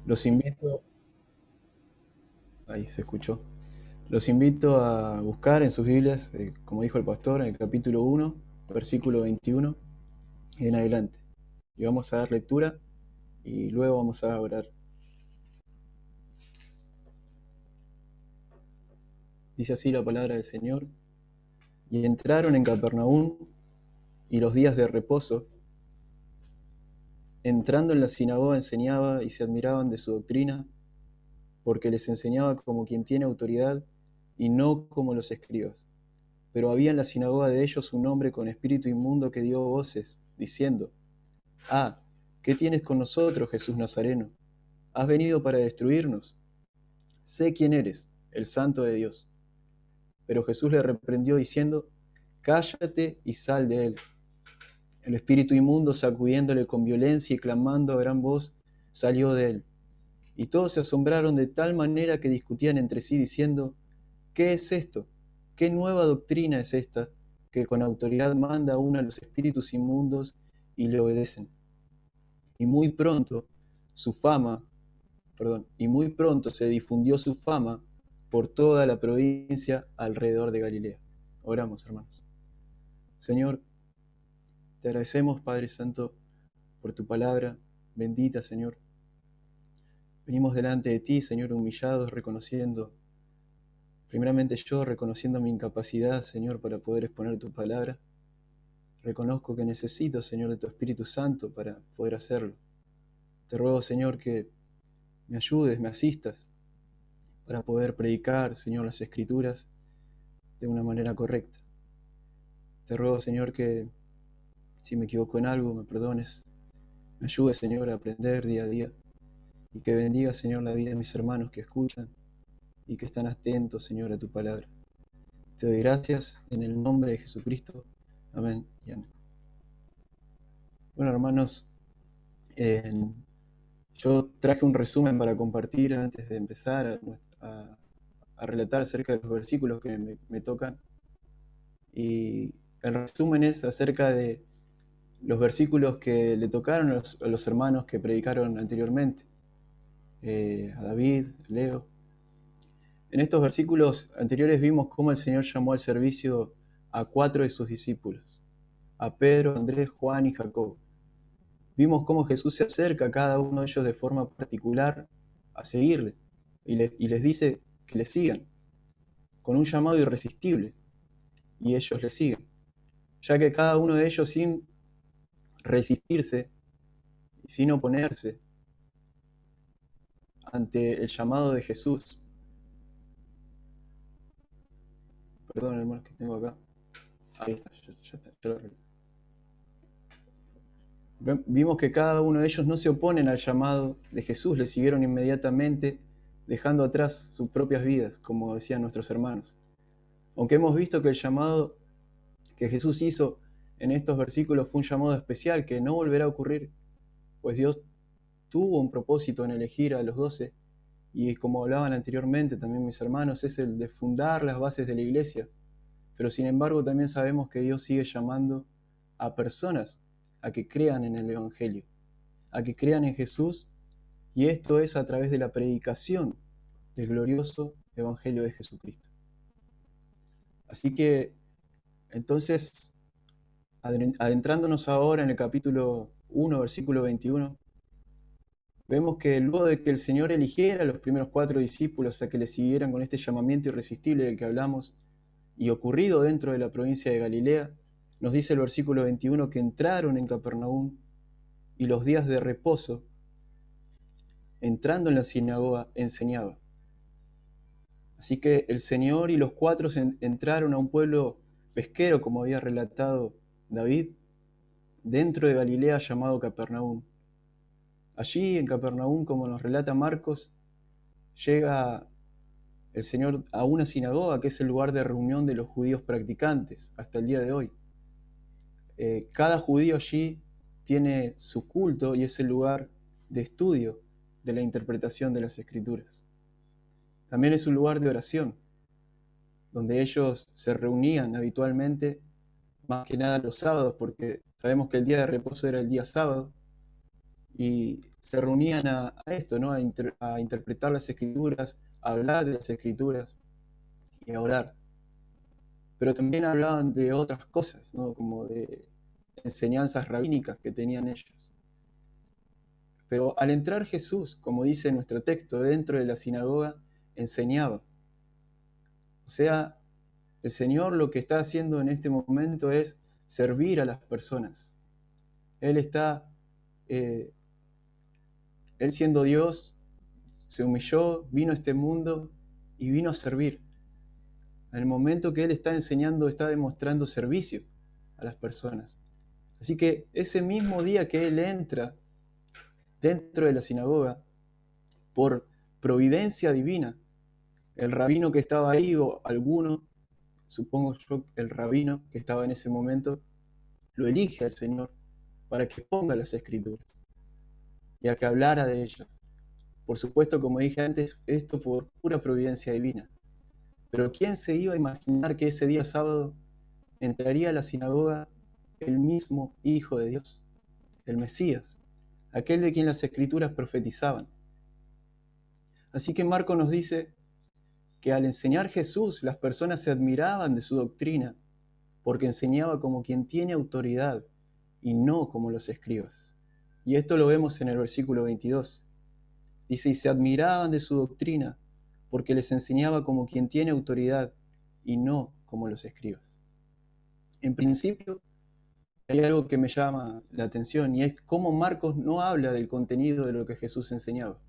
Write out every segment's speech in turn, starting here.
Los invito, ahí se escuchó, los invito a buscar en sus Biblias, como dijo el pastor, en el capítulo 1, versículo 21 y en adelante. Y vamos a dar lectura y luego vamos a orar. Dice así la palabra del Señor. Y entraron en Capernaum, y los días de reposo, entrando en la sinagoga enseñaba, y se admiraban de su doctrina, porque les enseñaba como quien tiene autoridad y no como los escribas. Pero había en la sinagoga de ellos un hombre con espíritu inmundo que dio voces, diciendo: Ah, ¿qué tienes con nosotros, Jesús Nazareno? ¿Has venido para destruirnos? Sé quién eres, el Santo de Dios. Pero Jesús le reprendió diciendo: Cállate y sal de él. El espíritu inmundo, sacudiéndole con violencia y clamando a gran voz, salió de él. Y todos se asombraron de tal manera que discutían entre sí, diciendo: ¿Qué es esto? ¿Qué nueva doctrina es esta, que con autoridad manda aún a los espíritus inmundos y le obedecen? Y muy pronto su fama, y muy pronto se difundió su fama por toda la provincia alrededor de Galilea. Oramos, hermanos. Señor, te agradecemos, Padre Santo, por tu palabra bendita, Señor. Venimos delante de ti, Señor, humillados, reconociendo, primeramente yo, reconociendo mi incapacidad, Señor, para poder exponer tu palabra. Reconozco que necesito, Señor, de tu Espíritu Santo para poder hacerlo. Te ruego, Señor, que me ayudes, me asistas para poder predicar, Señor, las Escrituras de una manera correcta. Te ruego, Señor, que si me equivoco en algo, me perdones. Me ayudes, Señor, a aprender día a día. Y que bendiga, Señor, la vida de mis hermanos que escuchan y que están atentos, Señor, a tu palabra. Te doy gracias en el nombre de Jesucristo. Amén y amén. Bueno, hermanos, yo traje un resumen para compartir antes de empezar a relatar acerca de los versículos que me tocan. Y el resumen es acerca de los versículos que le tocaron a los hermanos que predicaron anteriormente, a David, Leo. En estos versículos anteriores vimos cómo el Señor llamó al servicio a 4 de sus discípulos, a Pedro, Andrés, Juan y Jacobo. Vimos cómo Jesús se acerca a cada uno de ellos de forma particular a seguirle y les dice que le sigan, con un llamado irresistible, y ellos le siguen, ya que cada uno de ellos, sin resistirse y sin oponerse ante el llamado de Jesús, perdón hermano que tengo acá, ahí está, ya lo arreglé. Vimos que cada uno de ellos no se oponen al llamado de Jesús, le siguieron inmediatamente, dejando atrás sus propias vidas, como decían nuestros hermanos. Aunque hemos visto que el llamado que Jesús hizo en estos versículos fue un llamado especial que no volverá a ocurrir, pues Dios tuvo un propósito en elegir a los 12, y como hablaban anteriormente también mis hermanos, es el de fundar las bases de la iglesia. Pero sin embargo también sabemos que Dios sigue llamando a personas a que crean en el Evangelio, a que crean en Jesús, y esto es a través de la predicación del glorioso Evangelio de Jesucristo. Así que, entonces, adentrándonos ahora en el capítulo 1, versículo 21, vemos que luego de que el Señor eligiera a los primeros 4 discípulos a que le siguieran con este llamamiento irresistible del que hablamos, y ocurrido dentro de la provincia de Galilea, nos dice el versículo 21 que entraron en Capernaum, y los días de reposo, entrando en la sinagoga, enseñaba. Así que el Señor y los 4 entraron a un pueblo pesquero, como había relatado David, dentro de Galilea llamado Capernaum. Allí en Capernaum, como nos relata Marcos, llega el Señor a una sinagoga que es el lugar de reunión de los judíos practicantes hasta el día de hoy. Cada judío allí tiene su culto y es el lugar de estudio de la interpretación de las Escrituras. También es un lugar de oración, donde ellos se reunían habitualmente, más que nada los sábados, porque sabemos que el día de reposo era el día sábado, y se reunían a esto, ¿no? A interpretar las escrituras, a hablar de las escrituras y a orar. Pero también hablaban de otras cosas, ¿no? Como de enseñanzas rabínicas que tenían ellos. Pero al entrar Jesús, como dice nuestro texto, dentro de la sinagoga, enseñaba. O sea, el Señor lo que está haciendo en este momento es servir a las personas. Él está, eh, Él siendo Dios, se humilló, vino a este mundo y vino a servir. En el momento que Él está enseñando, está demostrando servicio a las personas. Así que ese mismo día que Él entra dentro de la sinagoga, por providencia divina, el rabino que estaba ahí, o alguno, supongo yo, el rabino que estaba en ese momento, lo elige al Señor para que ponga las escrituras y a que hablara de ellas. Por supuesto, como dije antes, esto por pura providencia divina. Pero ¿quién se iba a imaginar que ese día sábado entraría a la sinagoga el mismo Hijo de Dios, el Mesías, aquel de quien las escrituras profetizaban? Así que Marco nos dice que al enseñar Jesús, las personas se admiraban de su doctrina, porque enseñaba como quien tiene autoridad y no como los escribas. Y esto lo vemos en el versículo 22. Dice, y se admiraban de su doctrina, porque les enseñaba como quien tiene autoridad y no como los escribas. En principio, hay algo que me llama la atención, y es cómo Marcos no habla del contenido de lo que Jesús enseñaba.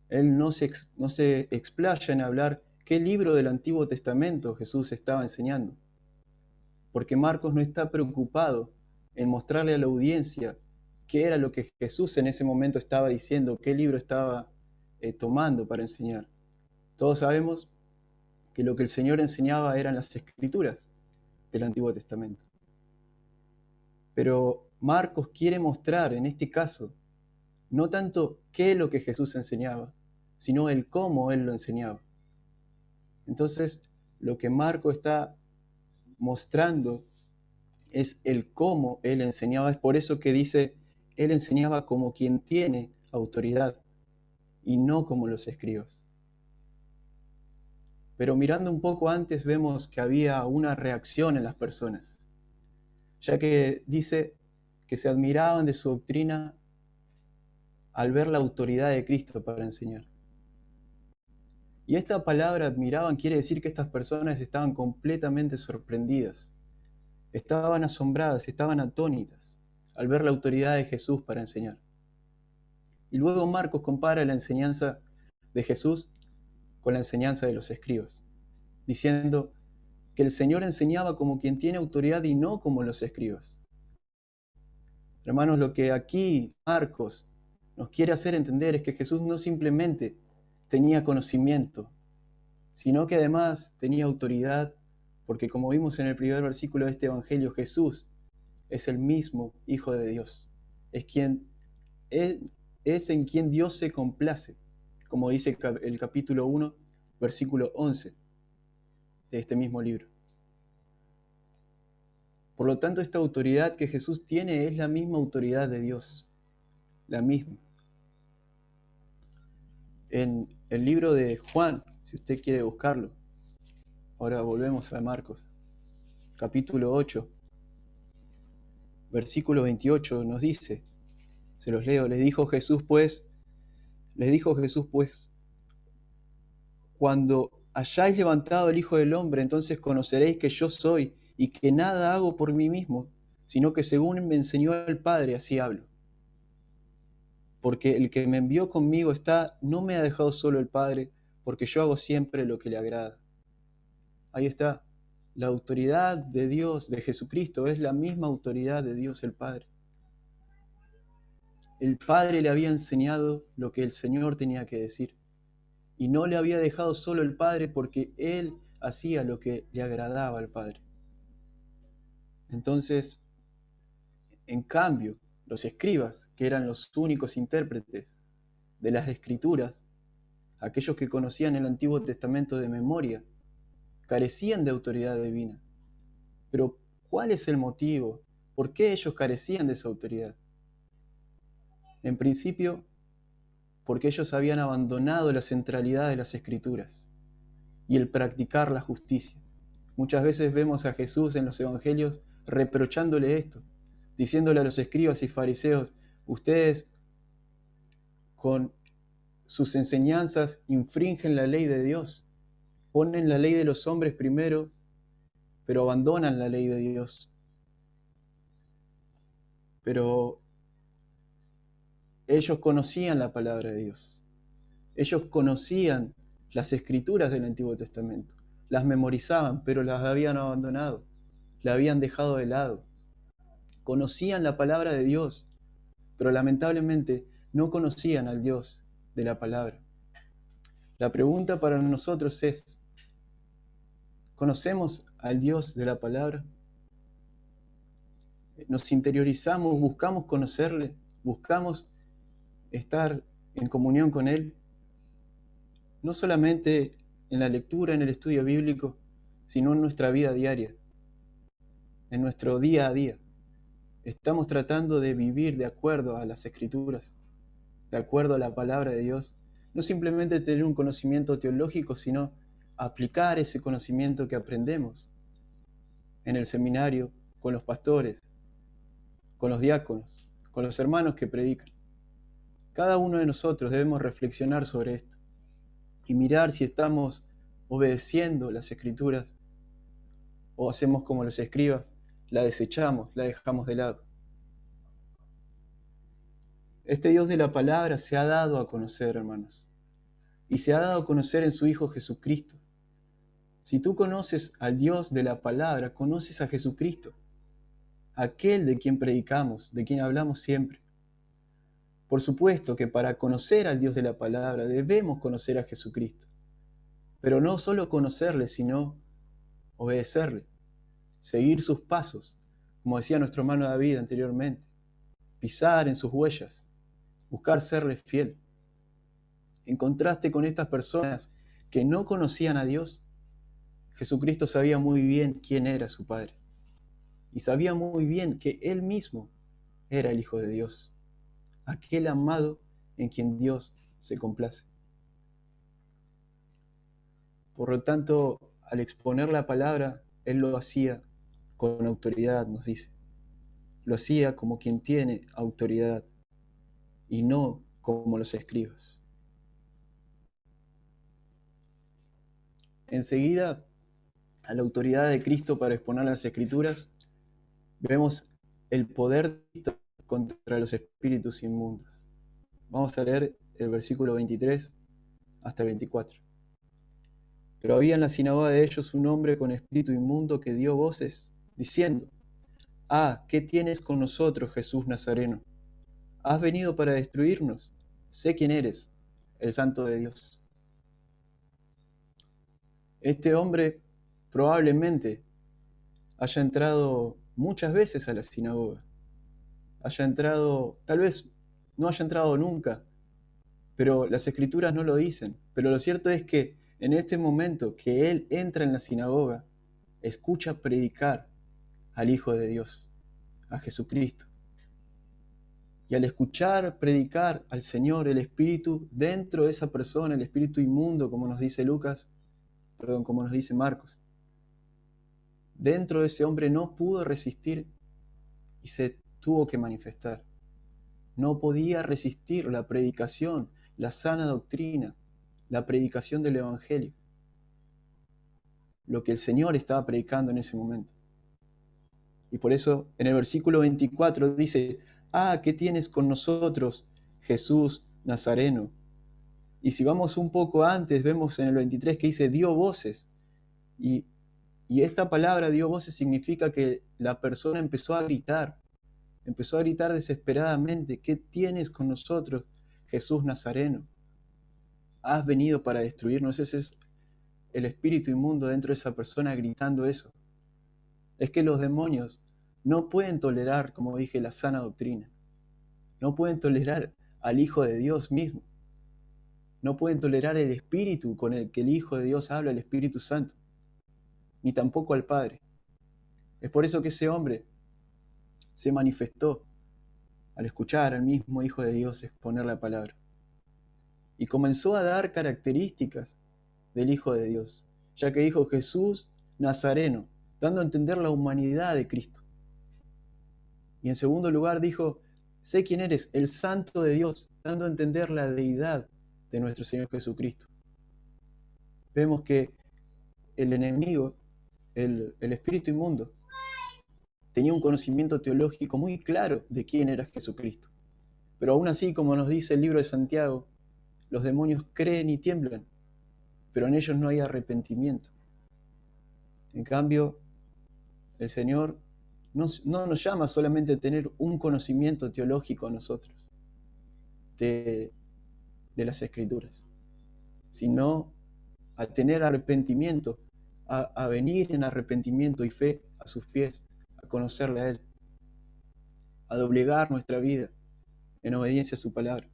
Él no se explaya en hablar qué libro del Antiguo Testamento Jesús estaba enseñando, porque Marcos no está preocupado en mostrarle a la audiencia qué era lo que Jesús en ese momento estaba diciendo, qué libro estaba tomando para enseñar. Todos sabemos que lo que el Señor enseñaba eran las escrituras del Antiguo Testamento. Pero Marcos quiere mostrar en este caso no tanto qué es lo que Jesús enseñaba, sino el cómo Él lo enseñaba. Entonces, lo que Marcos está mostrando es el cómo Él enseñaba. Es por eso que dice, Él enseñaba como quien tiene autoridad y no como los escribas. Pero mirando un poco antes vemos que había una reacción en las personas, ya que dice que se admiraban de su doctrina al ver la autoridad de Cristo para enseñar. Y esta palabra admiraban quiere decir que estas personas estaban completamente sorprendidas, estaban asombradas, estaban atónitas al ver la autoridad de Jesús para enseñar. Y luego Marcos compara la enseñanza de Jesús con la enseñanza de los escribas, diciendo que el Señor enseñaba como quien tiene autoridad y no como los escribas. Hermanos, lo que aquí Marcos nos quiere hacer entender es que Jesús no simplemente tenía conocimiento, sino que además tenía autoridad, porque como vimos en el primer versículo de este Evangelio, Jesús es el mismo Hijo de Dios, es en quien Dios se complace, como dice el capítulo 1, versículo 11 de este mismo libro. Por lo tanto, esta autoridad que Jesús tiene es la misma autoridad de Dios, la misma. En el libro de Juan, si usted quiere buscarlo, ahora volvemos a Marcos, capítulo 8, versículo 28, nos dice, se los leo, les dijo Jesús pues, cuando hayáis levantado el Hijo del Hombre, entonces conoceréis que yo soy y que nada hago por mí mismo, sino que según me enseñó el Padre, así hablo. Porque el que me envió conmigo no me ha dejado solo el Padre, porque yo hago siempre lo que le agrada. Ahí está. La autoridad de Dios, de Jesucristo, es la misma autoridad de Dios el Padre. El Padre le había enseñado lo que el Señor tenía que decir. Y no le había dejado solo el Padre porque Él hacía lo que le agradaba al Padre. Entonces, en cambio, los escribas, que eran los únicos intérpretes de las Escrituras, aquellos que conocían el Antiguo Testamento de memoria, carecían de autoridad divina. Pero, ¿cuál es el motivo? ¿Por qué ellos carecían de esa autoridad? En principio, porque ellos habían abandonado la centralidad de las Escrituras y el practicar la justicia. Muchas veces vemos a Jesús en los evangelios reprochándole esto, diciéndole a los escribas y fariseos: ustedes con sus enseñanzas infringen la ley de Dios, ponen la ley de los hombres primero, pero abandonan la ley de Dios. Pero ellos conocían la palabra de Dios. Ellos conocían las escrituras del Antiguo Testamento. Las memorizaban, pero las habían abandonado. La habían dejado de lado. Conocían la palabra de Dios, pero lamentablemente no conocían al Dios de la palabra. La pregunta para nosotros es: ¿conocemos al Dios de la palabra? ¿Nos interiorizamos, buscamos conocerle, buscamos estar en comunión con Él? No solamente en la lectura, en el estudio bíblico, sino en nuestra vida diaria, en nuestro día a día. Estamos tratando de vivir de acuerdo a las Escrituras, de acuerdo a la palabra de Dios. No simplemente tener un conocimiento teológico, sino aplicar ese conocimiento que aprendemos en el seminario, con los pastores, con los diáconos, con los hermanos que predican. Cada uno de nosotros debemos reflexionar sobre esto y mirar si estamos obedeciendo las Escrituras o hacemos como los escribas, la desechamos, la dejamos de lado. Este Dios de la palabra se ha dado a conocer, hermanos, y se ha dado a conocer en su Hijo Jesucristo. Si tú conoces al Dios de la palabra, conoces a Jesucristo, aquel de quien predicamos, de quien hablamos siempre. Por supuesto que para conocer al Dios de la palabra debemos conocer a Jesucristo, pero no solo conocerle, sino obedecerle, seguir sus pasos, como decía nuestro hermano David anteriormente, pisar en sus huellas, buscar serle fiel. En contraste con estas personas que no conocían a Dios, Jesucristo sabía muy bien quién era su Padre y sabía muy bien que Él mismo era el Hijo de Dios, aquel amado en quien Dios se complace. Por lo tanto, al exponer la palabra, Él lo hacía con autoridad, nos dice. Lo hacía como quien tiene autoridad y no como los escribas. Enseguida, a la autoridad de Cristo para exponer las Escrituras, vemos el poder de Cristo contra los espíritus inmundos. Vamos a leer el versículo 23 hasta el 24. Pero había en la sinagoga de ellos un hombre con espíritu inmundo que dio voces, diciendo: «Ah, ¿qué tienes con nosotros, Jesús Nazareno? ¿Has venido para destruirnos? Sé quién eres, el Santo de Dios». Este hombre probablemente haya entrado muchas veces a la sinagoga. Haya entrado, tal vez no haya entrado nunca, pero las Escrituras no lo dicen. Pero lo cierto es que en este momento que él entra en la sinagoga, escucha predicar al Hijo de Dios, a Jesucristo. Y al escuchar predicar al Señor, el espíritu dentro de esa persona, el espíritu inmundo, como nos dice como nos dice Marcos, dentro de ese hombre no pudo resistir y se tuvo que manifestar. No podía resistir la predicación, la sana doctrina, la predicación del Evangelio, lo que el Señor estaba predicando en ese momento. Y por eso en el versículo 24 dice: «Ah, ¿qué tienes con nosotros, Jesús Nazareno?». Y si vamos un poco antes, vemos en el 23 que dice: «dio voces». Y esta palabra dio voces significa que la persona empezó a gritar desesperadamente: «¿Qué tienes con nosotros, Jesús Nazareno? ¿Has venido para destruirnos?». Ese es el espíritu inmundo dentro de esa persona gritando eso. Es que los demonios no pueden tolerar, como dije, la sana doctrina. No pueden tolerar al Hijo de Dios mismo. No pueden tolerar el espíritu con el que el Hijo de Dios habla, el Espíritu Santo. Ni tampoco al Padre. Es por eso que ese hombre se manifestó al escuchar al mismo Hijo de Dios exponer la palabra. Y comenzó a dar características del Hijo de Dios, ya que dijo Jesús Nazareno, dando a entender la humanidad de Cristo. Y en segundo lugar dijo, sé quién eres, el Santo de Dios, dando a entender la deidad de nuestro Señor Jesucristo. Vemos que el enemigo, el espíritu inmundo, tenía un conocimiento teológico muy claro de quién era Jesucristo. Pero aún así, como nos dice el libro de Santiago, los demonios creen y tiemblan, pero en ellos no hay arrepentimiento. En cambio, el Señor no nos llama solamente a tener un conocimiento teológico a nosotros de las Escrituras, sino a tener arrepentimiento, a venir en arrepentimiento y fe a sus pies, a conocerle a Él, a doblegar nuestra vida en obediencia a su palabra,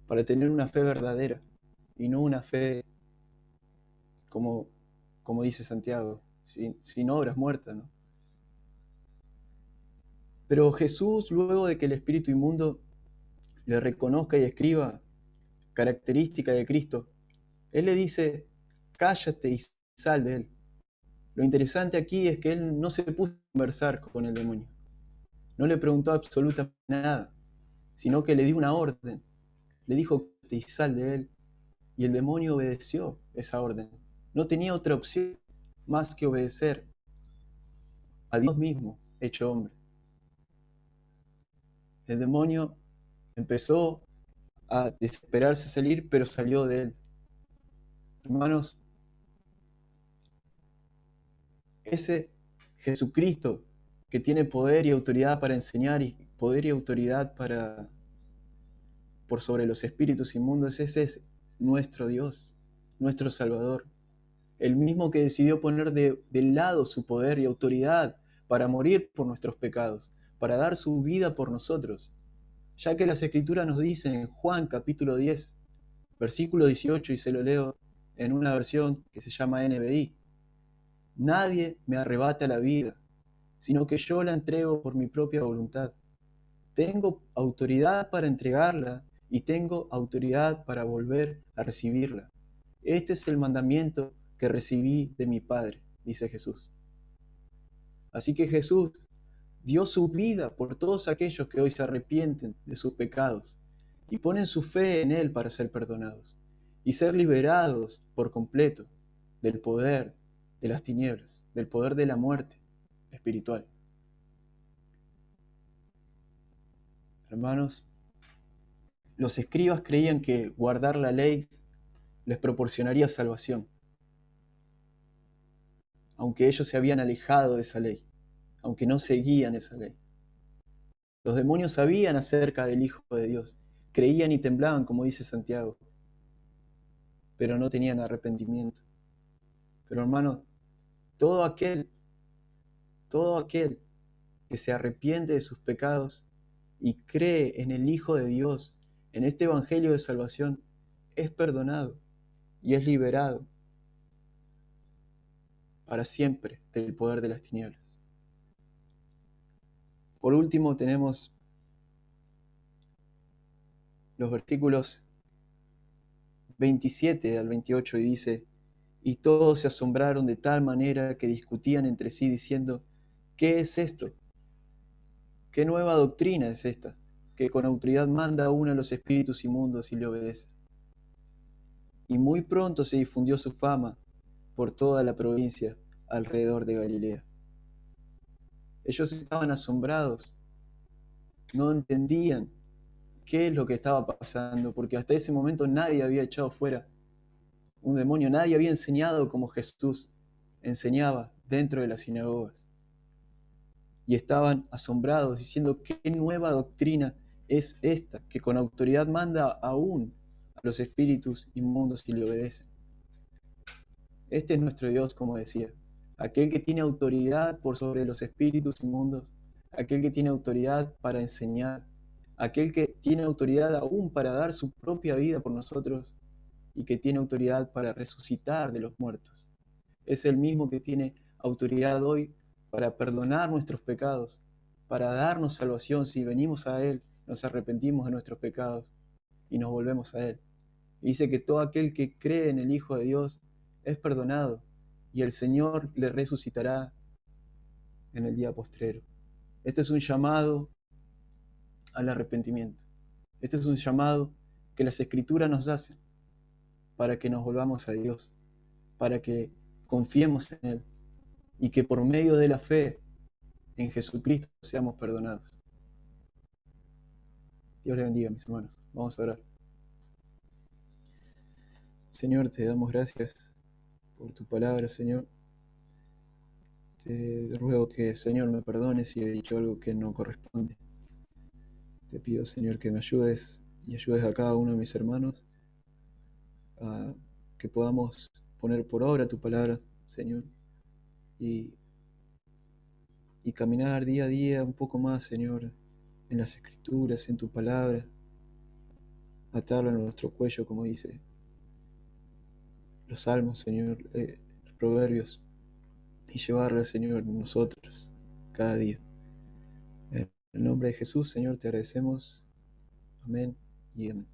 para tener una fe verdadera y no una fe como dice Santiago, sin obras muertas, ¿no? Pero Jesús, luego de que el espíritu inmundo le reconozca y escriba característica de Cristo, Él le dice, cállate y sal de él. Lo interesante aquí es que Él no se puso a conversar con el demonio, no le preguntó absolutamente nada, sino que le dio una orden, le dijo, cállate y sal de él, y el demonio obedeció esa orden. No tenía otra opción más que obedecer a Dios mismo, hecho hombre. El demonio empezó a desesperarse salir, pero salió de él. Hermanos, ese Jesucristo que tiene poder y autoridad para enseñar y poder y autoridad por sobre los espíritus inmundos, ese es nuestro Dios, nuestro Salvador. El mismo que decidió poner de lado su poder y autoridad para morir por nuestros pecados, para dar su vida por nosotros. Ya que las Escrituras nos dicen en Juan capítulo 10, versículo 18, y se lo leo en una versión que se llama NBI. Nadie me arrebata la vida, sino que yo la entrego por mi propia voluntad. Tengo autoridad para entregarla y tengo autoridad para volver a recibirla. Este es el mandamiento que recibí de mi Padre, dice Jesús. Así que Jesús dio su vida por todos aquellos que hoy se arrepienten de sus pecados y ponen su fe en Él para ser perdonados y ser liberados por completo del poder de las tinieblas, del poder de la muerte espiritual. Hermanos, los escribas creían que guardar la ley les proporcionaría salvación, aunque ellos se habían alejado de esa ley, aunque no seguían esa ley. Los demonios sabían acerca del Hijo de Dios, creían y temblaban, como dice Santiago, pero no tenían arrepentimiento. Pero hermanos, todo aquel que se arrepiente de sus pecados y cree en el Hijo de Dios, en este Evangelio de salvación, es perdonado y es liberado para siempre del poder de las tinieblas. Por último tenemos los versículos 27 al 28 y dice, y todos se asombraron de tal manera que discutían entre sí diciendo, ¿qué es esto? ¿Qué nueva doctrina es esta? Que con autoridad manda a uno a los espíritus inmundos y le obedece. Y muy pronto se difundió su fama por toda la provincia alrededor de Galilea. Ellos estaban asombrados, no entendían qué es lo que estaba pasando, porque hasta ese momento nadie había echado fuera un demonio, nadie había enseñado como Jesús enseñaba dentro de las sinagogas. Y estaban asombrados diciendo, ¿qué nueva doctrina es esta que con autoridad manda aún a los espíritus inmundos y le obedecen? Este es nuestro Dios, como decía, aquel que tiene autoridad por sobre los espíritus inmundos, aquel que tiene autoridad para enseñar, aquel que tiene autoridad aún para dar su propia vida por nosotros y que tiene autoridad para resucitar de los muertos. Es el mismo que tiene autoridad hoy para perdonar nuestros pecados para darnos salvación si venimos a Él, nos arrepentimos de nuestros pecados y nos volvemos a Él. Y dice que todo aquel que cree en el Hijo de Dios es perdonado y el Señor le resucitará en el día postrero. Este es un llamado al arrepentimiento. Este es un llamado que las Escrituras nos hacen para que nos volvamos a Dios, para que confiemos en Él y que por medio de la fe en Jesucristo seamos perdonados. Dios les bendiga, mis hermanos. Vamos a orar. Señor, te damos gracias por tu palabra, Señor. Te ruego que, Señor, me perdones si he dicho algo que no corresponde. Te pido, Señor, que me ayudes y ayudes a cada uno de mis hermanos a que podamos poner por obra tu palabra, Señor, y, y caminar día a día un poco más, Señor, en las Escrituras, en tu palabra, atarla a nuestro cuello, como dice los salmos, Señor, los proverbios, y llevarla, Señor, nosotros cada día. En el nombre de Jesús, Señor, te agradecemos. Amén y amén.